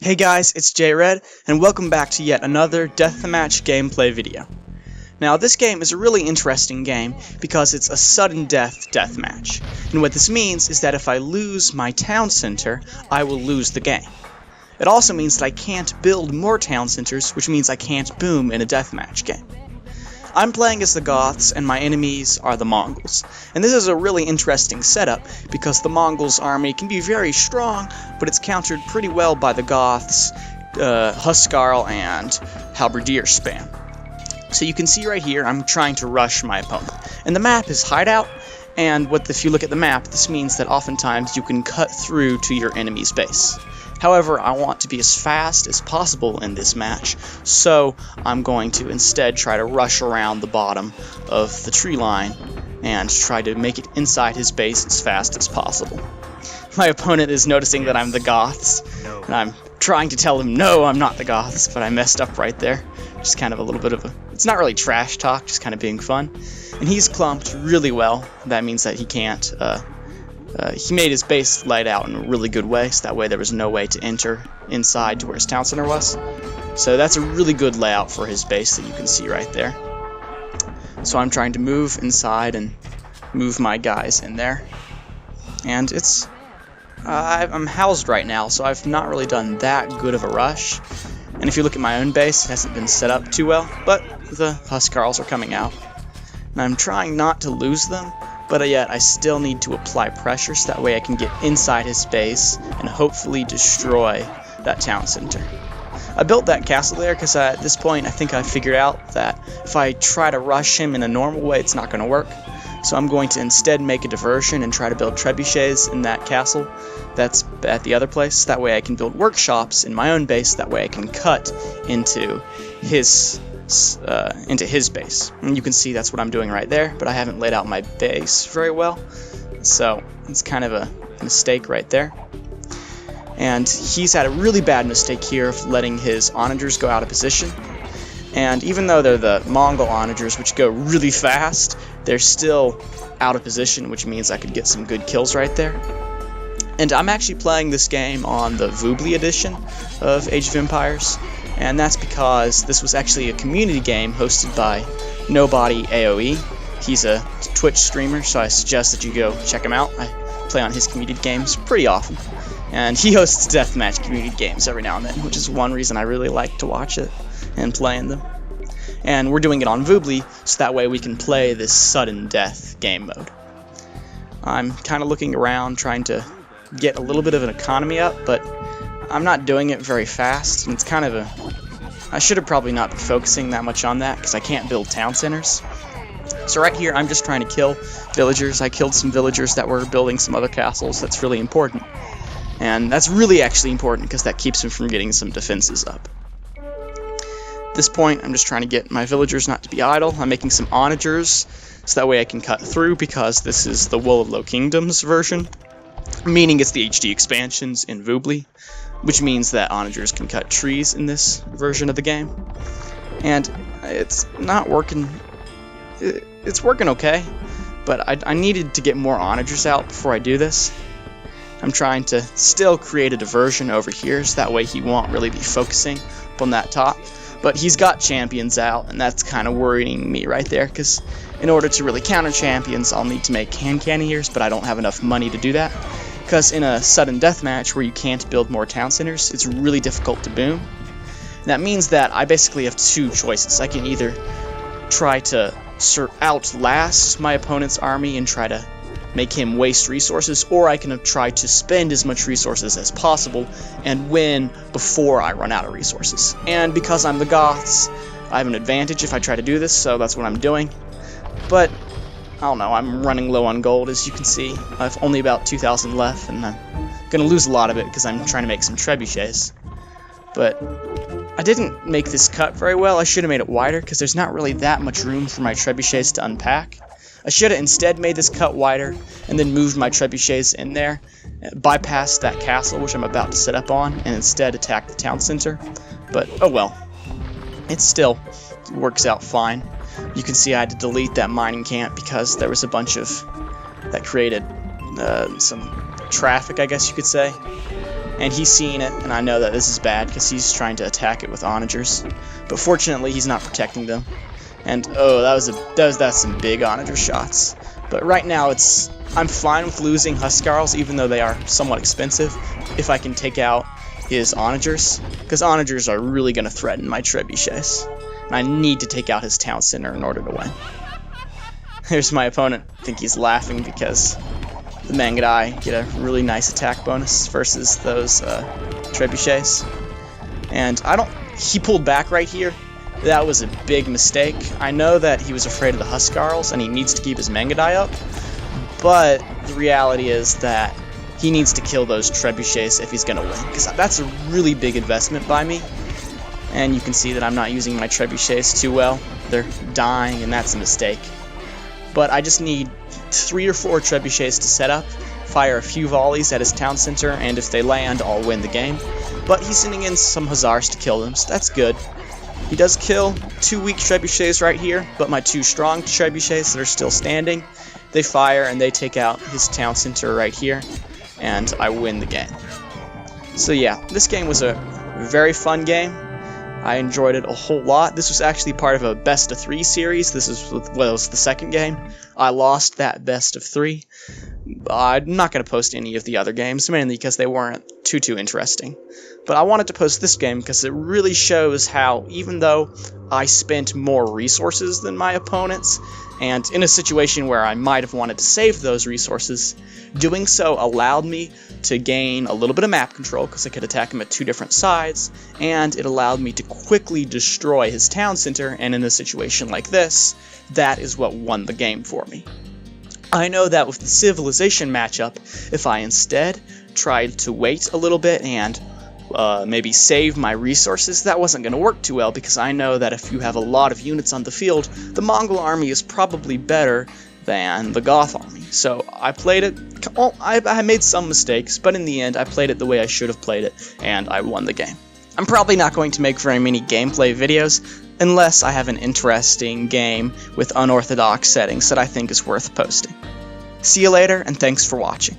Hey guys, it's JRed, and welcome back to yet another Deathmatch gameplay video. Now, this game is a really interesting game because it's a sudden death deathmatch, and what this means is that if I lose my town center, I will lose the game. It also means that I can't build more town centers, which means I can't boom in a deathmatch game. I'm playing as the Goths, and my enemies are the Mongols. And this is a really interesting setup, because the Mongols' army can be very strong, but it's countered pretty well by the Goths' Huskarl and Halberdier spam. So you can see right here, I'm trying to rush my opponent. And the map is hideout, and if you look at the map, this means that oftentimes you can cut through to your enemy's base. However, I want to be as fast as possible in this match, so I'm going to instead try to rush around the bottom of the tree line and try to make it inside his base as fast as possible. My opponent is noticing that I'm the Goths, and I'm trying to tell him, no, I'm not the Goths, but I messed up right there. Just kind of a little bit of it's not really trash talk, just kind of being fun. And he's clumped really well. That means that he can't, he made his base laid out in a really good way, so that way there was no way to enter inside to where his town center was. So that's a really good layout for his base that you can see right there. So I'm trying to move inside and move my guys in there. And I'm housed right now, so I've not really done that good of a rush. And if you look at my own base, it hasn't been set up too well, but the Huskarls are coming out. And I'm trying not to lose them, but yet I still need to apply pressure so that way I can get inside his base and hopefully destroy that town center. I built that castle there because at this point I think I figured out that if I try to rush him in a normal way, it's not going to work. So I'm going to instead make a diversion and try to build trebuchets in that castle that's at the other place. That way I can build workshops in my own base, that way I can cut into his base. And you can see that's what I'm doing right there, but I haven't laid out my base very well, so it's kind of a mistake right there. And he's had a really bad mistake here of letting his onagers go out of position. And even though they're the Mongol onagers, which go really fast, they're still out of position, which means I could get some good kills right there. And I'm actually playing this game on the Voobly edition of Age of Empires, and that's because this was actually a community game hosted by Nobody AoE. He's a Twitch streamer, so I suggest that you go check him out. I play on his community games pretty often. And he hosts deathmatch community games every now and then, which is one reason I really like to watch it and play in them. And we're doing it on Voobly, so that way we can play this sudden death game mode. I'm kind of looking around, trying to get a little bit of an economy up, but I'm not doing it very fast, and it's kind of I should have probably not been focusing that much on that, because I can't build town centers. So right here, I'm just trying to kill villagers. I killed some villagers that were building some other castles. That's really important. And that's really actually important, because that keeps them from getting some defenses up. At this point, I'm just trying to get my villagers not to be idle. I'm making some onagers, so that way I can cut through, because this is the Wool of Low Kingdoms version, meaning it's the HD expansions in Voobly, which means that onagers can cut trees in this version of the game. And it's not working. It's working okay, but I needed to get more onagers out before I do this. I'm trying to still create a diversion over here, so that way he won't really be focusing on that top. But he's got champions out, and that's kind of worrying me right there, because in order to really counter champions, I'll need to make hand cannoneers, but I don't have enough money to do that. Because in a sudden death match where you can't build more town centers, it's really difficult to boom. And that means that I basically have two choices. I can either try to outlast my opponent's army and try to make him waste resources, or I can try to spend as much resources as possible and win before I run out of resources. And because I'm the Goths, I have an advantage if I try to do this, so that's what I'm doing. But I don't know, I'm running low on gold, as you can see. I've only about 2,000 left, and I'm going to lose a lot of it because I'm trying to make some trebuchets. But I didn't make this cut very well. I should have made it wider, because there's not really that much room for my trebuchets to unpack. I should have instead made this cut wider, and then moved my trebuchets in there, bypassed that castle, which I'm about to set up on, and instead attack the town center. But, oh well. It still works out fine. You can see I had to delete that mining camp because there was a bunch of that created some traffic, I guess you could say. and he's seeing it, and I know that this is bad because he's trying to attack it with onagers. But fortunately, he's not protecting them. And oh, that's some big onager shots. But right now, I'm fine with losing Huskarls, even though they are somewhat expensive, if I can take out his onagers, because onagers are really going to threaten my trebuchets, and I need to take out his town center in order to win. Here's my opponent. I think he's laughing because the Mangudai get a really nice attack bonus versus those trebuchets, and he pulled back right here. That was a big mistake. I know that he was afraid of the Huskarls and he needs to keep his Mangudai up, but the reality is that he needs to kill those trebuchets if he's going to win, because that's a really big investment by me. And you can see that I'm not using my trebuchets too well. They're dying, and that's a mistake. But I just need 3 or 4 trebuchets to set up, fire a few volleys at his town center, and if they land, I'll win the game. But he's sending in some hussars to kill them, so that's good. He does kill 2 weak trebuchets right here, but my 2 strong trebuchets that are still standing, they fire and they take out his town center right here, and I win the game. So yeah, this game was a very fun game. I enjoyed it a whole lot. This was actually part of a best of 3 series. This was the second game. I lost that best of 3. I'm not going to post any of the other games, mainly because they weren't too interesting. But I wanted to post this game because it really shows how, even though I spent more resources than my opponents, and in a situation where I might have wanted to save those resources, doing so allowed me to gain a little bit of map control because I could attack him at 2 different sides, and it allowed me to quickly destroy his town center, and in a situation like this, that is what won the game for me. I know that with the civilization matchup, if I instead tried to wait a little bit and maybe save my resources, that wasn't going to work too well, because I know that if you have a lot of units on the field, the Mongol army is probably better than the Goth army. So I played it, I made some mistakes, but in the end I played it the way I should have played it, and I won the game. I'm probably not going to make very many gameplay videos unless I have an interesting game with unorthodox settings that I think is worth posting. See you later, and thanks for watching.